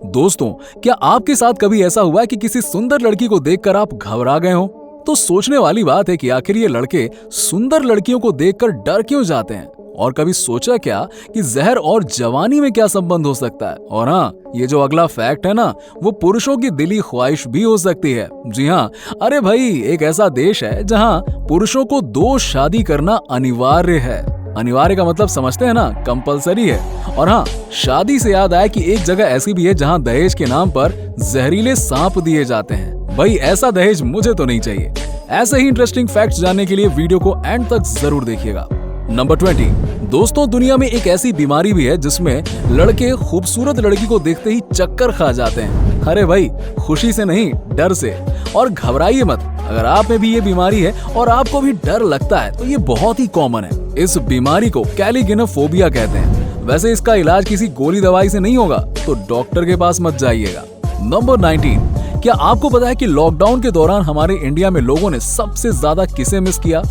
दोस्तों, क्या आपके साथ कभी ऐसा हुआ है कि किसी सुंदर लड़की को देखकर आप घबरा गए हो? तो सोचने वाली बात है कि आखिर ये लड़के सुंदर लड़कियों को देखकर डर क्यों जाते हैं? और कभी सोचा क्या कि जहर और जवानी में क्या संबंध हो सकता है? और हाँ, ये जो अगला फैक्ट है ना, वो पुरुषों की दिली ख्वाहिश भी हो सकती है। जी हाँ, अरे भाई, एक ऐसा देश है जहाँ पुरुषों को 2 शादी करना अनिवार्य है। अनिवार्य का मतलब समझते हैं ना, कंपलसरी है। और हाँ, शादी से याद आया कि एक जगह ऐसी भी है जहाँ दहेज के नाम पर जहरीले सांप दिए जाते हैं। भाई, ऐसा दहेज मुझे तो नहीं चाहिए। ऐसे ही इंटरेस्टिंग फैक्ट्स जानने के लिए वीडियो को एंड तक जरूर देखिएगा। नंबर 20। दोस्तों, दुनिया में एक ऐसी बीमारी भी है जिसमें लड़के खूबसूरत लड़की को देखते ही चक्कर खा जाते हैं। अरे भाई, खुशी से नहीं, डर से। और घबराइए मत, अगर आप में भी ये बीमारी है और आपको भी डर लगता है तो ये बहुत ही कॉमन है। इस बीमारी को कैलिगिनोफोबिया कहते हैं। वैसे इसका इलाज किसी गोली दवाई से नहीं होगा, तो डॉक्टर के पास मत जाइएगा। नंबर 19। क्या आपको पता है कि लॉकडाउन के दौरान हमारे इंडिया में लोगों ने सबसे ज्यादा किसे मिस किया?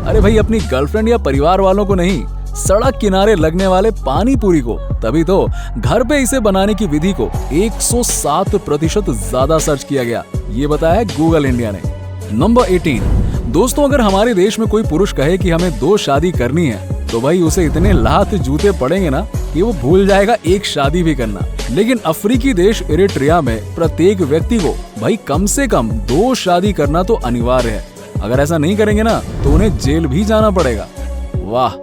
अरे भाई, अपनी गर्लफ्रेंड या परिवार वालों को नहीं, सड़क किनारे लगने वाले पानी पूरी को। तभी तो घर पे इसे बनाने की विधि को 107% ज्यादा सर्च किया गया, ये बताया है गूगल इंडिया ने। नंबर 18। दोस्तों, अगर हमारे देश में कोई पुरुष कहे कि हमें 2 शादी करनी है, तो भाई उसे इतने लात जूते पड़ेंगे ना कि वो भूल जाएगा एक शादी भी करना। लेकिन अफ्रीकी देश इरिट्रिया में प्रत्येक व्यक्ति को भाई कम से कम 2 शादी करना तो अनिवार्य है। अगर ऐसा नहीं करेंगे ना तो उन्हें जेल भी जाना पड़ेगा। वाह,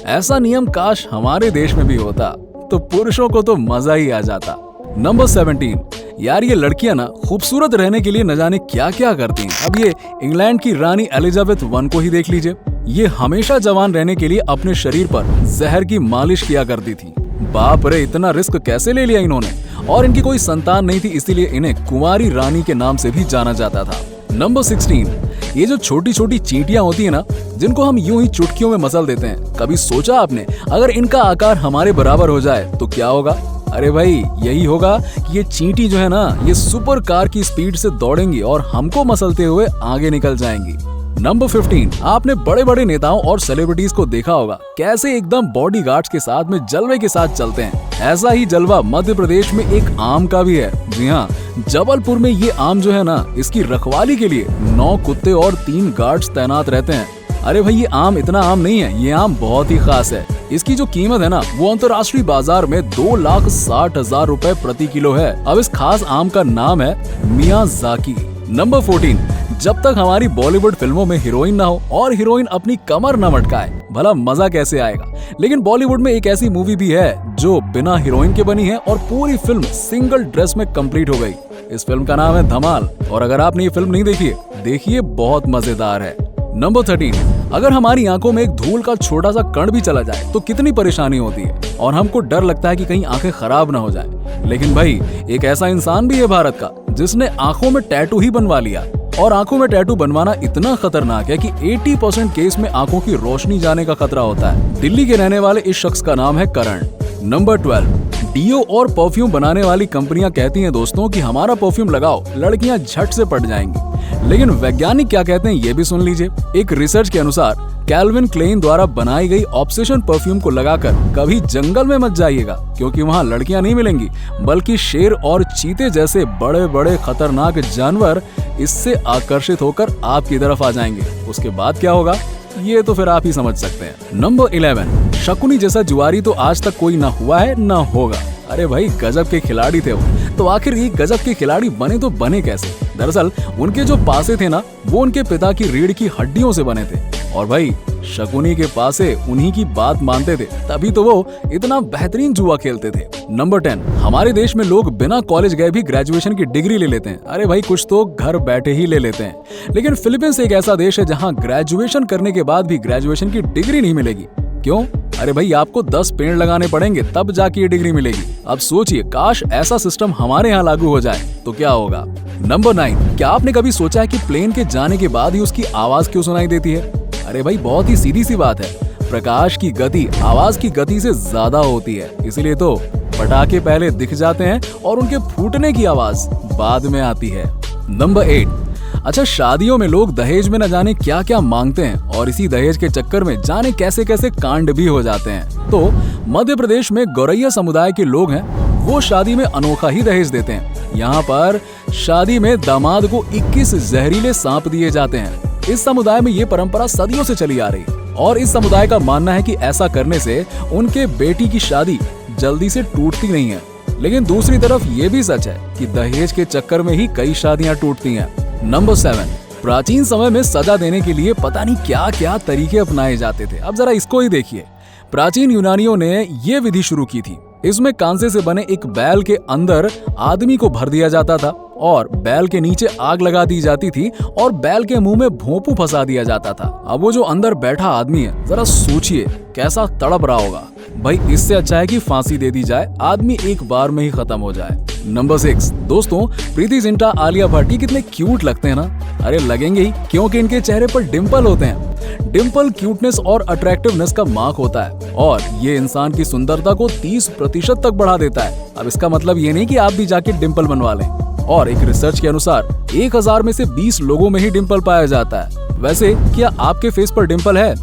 ऐसा नियम काश हमारे देश में भी होता, तो पुरुषों को तो मजा ही आ जाता। नंबर 17। यार, ये लड़कियां ना खूबसूरत रहने के लिए न जाने क्या क्या करती हैं। अब ये इंग्लैंड की रानी एलिजाबेथ 1 को ही देख लीजिए। ये हमेशा जवान रहने के लिए अपने शरीर पर जहर की मालिश किया करती थी। बाप रे, इतना रिस्क कैसे ले लिया इन्होंने? और इनकी कोई संतान नहीं थी, इसीलिए इन्हें कुंवारी रानी के नाम से भी जाना जाता था। नंबर 16। ये जो छोटी छोटी चींटियां होती है ना, जिनको हम यूं ही चुटकियों में मसल देते हैं, कभी सोचा आपने अगर इनका आकार हमारे बराबर हो जाए तो क्या होगा? अरे भाई, यही होगा कि ये चींटी जो है ना, ये सुपर कार की स्पीड से दौड़ेंगी और हमको मसलते हुए आगे निकल जाएंगी। नंबर 15। आपने बड़े बड़े नेताओं और सेलिब्रिटीज को देखा होगा कैसे एकदम बॉडीगार्ड्स के साथ में जलवे के साथ चलते हैं। ऐसा ही जलवा मध्य प्रदेश में एक आम का भी है। जी हाँ, जबलपुर में ये आम जो है ना, इसकी रखवाली के लिए 9 कुत्ते और 3 गार्ड्स तैनात रहते हैं। अरे भाई, ये आम इतना आम नहीं है, ये आम बहुत ही खास है। इसकी जो कीमत है ना, वो अंतर्राष्ट्रीय बाजार में 2,60,000 रुपए प्रति किलो है। अब इस खास आम का नाम है मियाज़ाकी। नंबर 14। जब तक हमारी बॉलीवुड फिल्मों में हीरोइन ना हो और हीरोइन अपनी कमर न मटकाए, भला मजा कैसे आएगा? लेकिन बॉलीवुड में एक ऐसी मूवी भी है जो बिना हीरोइन के बनी है और पूरी फिल्म सिंगल ड्रेस में कंप्लीट हो गई। इस फिल्म का नाम है धमाल। और अगर आपने ये फिल्म नहीं देखी है, देखिए, बहुत मजेदार है। नंबर 13। अगर हमारी आंखों में एक धूल का छोटा सा कण भी चला जाए तो कितनी परेशानी होती है और हमको डर लगता है कि कहीं आंखें खराब ना हो जाए। लेकिन भाई, एक ऐसा इंसान भी है भारत का जिसने आंखों में टैटू ही बनवा लिया। और आंखों में टैटू बनवाना इतना खतरनाक है कि 80% केस में आंखों की रोशनी जाने का खतरा होता है। दिल्ली के रहने वाले इस शख्स का नाम है करण। नंबर 12। डीओ और परफ्यूम बनाने वाली कंपनियां कहती हैं दोस्तों कि हमारा परफ्यूम लगाओ, लड़कियां झट से पट जाएंगी। लेकिन वैज्ञानिक क्या कहते हैं ये भी सुन लीजिए। एक रिसर्च के अनुसार कैल्विन क्लेन द्वारा बनाई गई ऑब्सेशन परफ्यूम को लगाकर कभी जंगल में मत जाइएगा, क्योंकि वहाँ लड़कियां नहीं मिलेंगी, बल्कि शेर और चीते जैसे बड़े बड़े खतरनाक जानवर इससे आकर्षित होकर आपकी तरफ आ जाएंगे। उसके बाद क्या होगा, ये तो फिर आप ही समझ सकते हैं। नंबर 11। शकुनी जैसा जुआरी तो आज तक कोई ना हुआ है ना होगा। अरे भाई, गजब के खिलाड़ी थे वो। तो आखिर ये गजब के खिलाड़ी बने तो बने कैसे? दरअसल उनके जो पासे थे ना, वो उनके पिता की रीढ़ की हड्डियों से बने थे। और भाई, शकुनी के पासे उन्हीं की बात मानते थे, तभी तो वो इतना बेहतरीन जुआ खेलते थे। नंबर 10। हमारे देश में लोग बिना कॉलेज गए भी ग्रेजुएशन की डिग्री ले लेते हैं। अरे भाई, कुछ तो घर बैठे ही ले लेते हैं। लेकिन फिलीपींस एक ऐसा देश है जहाँ ग्रेजुएशन करने के बाद भी ग्रेजुएशन की डिग्री नहीं मिलेगी। क्यों? अरे भाई, आपको 10 पेड़ लगाने पड़ेंगे तब जाके ये डिग्री मिलेगी। अब सोचिए, काश ऐसा सिस्टम हमारे यहाँ लागू हो जाए तो क्या होगा। नंबर 9। क्या आपने कभी सोचा है कि प्लेन के जाने के बाद ही उसकी आवाज क्यों सुनाई देती है? अरे भाई, बहुत ही सीधी सी बात है। प्रकाश की गति आवाज की गति से ज्यादा होती है, इसीलिए तो पटाखे पहले दिख जाते हैं और उनके फूटने की आवाज बाद में आती है। नंबर 8। अच्छा, शादियों में लोग दहेज में न जाने क्या क्या मांगते हैं और इसी दहेज के चक्कर में जाने कैसे कैसे कांड भी हो जाते हैं। तो मध्य प्रदेश में गौरैया समुदाय के लोग हैं, वो शादी में अनोखा ही दहेज देते हैं। यहाँ पर शादी में दामाद को 21 जहरीले सांप दिए जाते हैं। इस समुदाय में ये परंपरा सदियों से चली आ रही है और इस समुदाय का मानना है कि ऐसा करने से उनके बेटी की शादी जल्दी से टूटती नहीं है। लेकिन दूसरी तरफ ये भी सच है कि दहेज के चक्कर में ही कई शादियां टूटती हैं। नंबर 7, प्राचीन समय में सजा देने के लिए पता नहीं क्या क्या तरीके अपनाए जाते थे। अब जरा इसको ही देखिए। प्राचीन यूनानियों ने ये विधि शुरू की थी। इसमें कांसे से बने एक बैल के अंदर आदमी को भर दिया जाता था और बैल के नीचे आग लगा दी जाती थी और बैल के मुंह में भोंपू फंसा दिया जाता था। अब वो जो अंदर बैठा आदमी है, जरा सोचिए कैसा तड़प रहा होगा। भाई इससे अच्छा है कि फांसी दे दी जाए, आदमी एक बार में ही खत्म हो जाए। नंबर 6, दोस्तों प्रीति जिंटा, आलिया भट्ट कितने क्यूट लगते हैं ना। अरे लगेंगे ही, क्योंकि इनके चेहरे पर डिंपल होते हैं। डिंपल क्यूटनेस और अट्रैक्टिवनेस का मार्क होता है और ये इंसान की सुंदरता को 30% तक बढ़ा देता है। अब इसका मतलब ये नहीं कि आप भी जाके डिंपल बनवा लें। और एक रिसर्च के अनुसार 1000 में से 20 लोगों में ही डिंपल पाया जाता है। वैसे क्या आपके फेस पर डिंपल है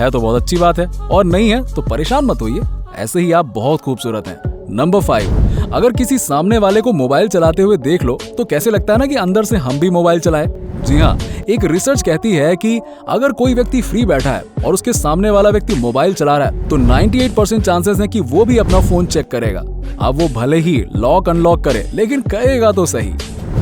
तो बहुत अच्छी बात है, और नहीं है तो परेशान मत होइए, ऐसे ही आप बहुत खूबसूरत हैं। नंबर 5, अगर किसी सामने वाले को मोबाइल चलाते हुए देख लो तो कैसे लगता है ना कि अंदर से हम भी मोबाइल चलाए। जी हाँ, एक रिसर्च कहती है कि अगर कोई व्यक्ति फ्री बैठा है और उसके सामने वाला व्यक्ति मोबाइल चला रहा है तो 98% चांसेस हैं कि वो भी अपना फोन चेक करेगा। अब वो भले ही लॉक अनलॉक करे, लेकिन करेगा तो सही।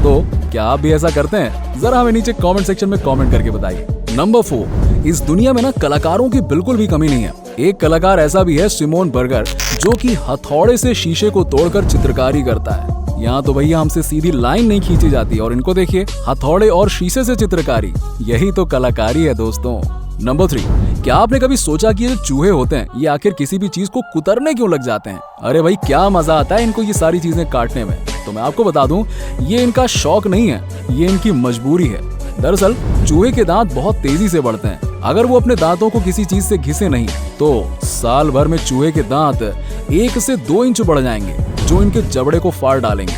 तो क्या आप भी ऐसा करते हैं? जरा हमें नीचे कमेंट सेक्शन में कमेंट करके बताइए। नंबर 4, इस दुनिया में ना कलाकारों की बिल्कुल भी कमी नहीं है। एक कलाकार ऐसा भी है, सिमोन बर्गर, जो कि हथौड़े से शीशे को तोड़कर चित्रकारी करता है। यहाँ तो भैया हमसे सीधी लाइन नहीं खींची जाती और इनको देखिए, हथौड़े और शीशे से चित्रकारी, यही तो कलाकारी है दोस्तों। नंबर 3, क्या आपने कभी सोचा कि ये जो चूहे होते हैं ये आखिर किसी भी चीज को कुतरने क्यों लग जाते हैं? अरे भाई क्या मजा आता है इनको ये सारी चीजें काटने में। तो मैं आपको बता दूं, ये इनका शौक नहीं है, ये इनकी मजबूरी है। दरअसल चूहे के दांत बहुत तेजी से बढ़ते हैं। अगर वो अपने दांतों को किसी चीज से घिसे नहीं तो साल भर में चूहे के दांत 1 से 2 इंच बढ़ जाएंगे, जो इनके जबड़े को फाड़ डालेंगे।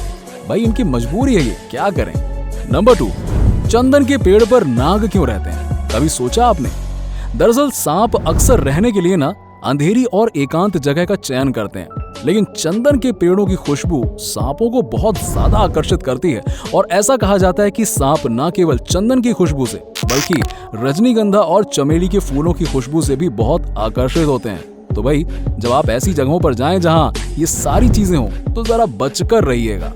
भाई इनकी मजबूरी है, ये क्या करें। नंबर 2, चंदन के पेड़ पर नाग क्यों रहते हैं? कभी सोचा आपने? दरअसल सांप अक्सर रहने के लिए ना अंधेरी और एकांत जगह का चयन करते हैं, लेकिन चंदन के पेड़ों की खुशबू सांपों को बहुत ज्यादा आकर्षित करती है और ऐसा कहा जाता है कि सांप न केवल चंदन की खुशबू से बल्कि रजनीगंधा और चमेली के फूलों की खुशबू से भी बहुत आकर्षित होते हैं। तो भाई जब आप ऐसी जगहों पर जाएं जहां ये सारी चीजें हों तो जरा बचकर रहिएगा।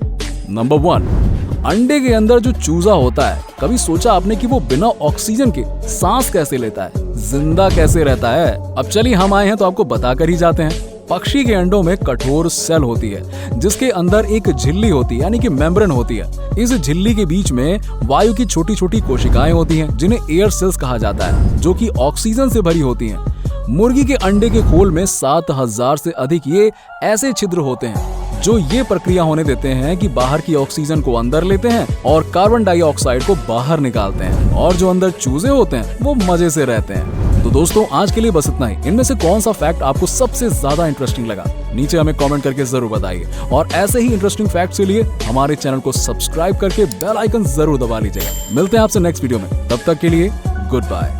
नंबर 1, अंडे के अंदर जो चूजा होता है, कभी सोचा आपने कि वो बिना ऑक्सीजन के सांस कैसे लेता है, जिंदा कैसे रहता है? अब चलिए हम आए हैं तो आपको बताकर ही जाते हैं। पक्षी के अंडों में कठोर सेल होती है जिसके अंदर एक झिल्ली होती है, यानी कि मेम्ब्रेन होती है। इस झिल्ली के बीच में वायु की छोटी छोटी कोशिकाएं होती हैं जिन्हें एयर सेल्स कहा जाता है, जो कि ऑक्सीजन से भरी होती हैं। मुर्गी के अंडे के खोल में 7000 से अधिक ये ऐसे छिद्र होते हैं जो ये प्रक्रिया होने देते हैं कि बाहर की ऑक्सीजन को अंदर लेते हैं और कार्बन डाइऑक्साइड को बाहर निकालते हैं। और जो अंदर चूजे होते हैं वो मजे से रहते हैं। तो दोस्तों आज के लिए बस इतना ही। इनमें से कौन सा फैक्ट आपको सबसे ज्यादा इंटरेस्टिंग लगा, नीचे हमें कमेंट करके जरूर बताइए। और ऐसे ही इंटरेस्टिंग फैक्ट्स के लिए हमारे चैनल को सब्सक्राइब करके बेल आइकन जरूर दबा लीजिएगा। मिलते हैं आपसे नेक्स्ट वीडियो में, तब तक के लिए गुड बाय।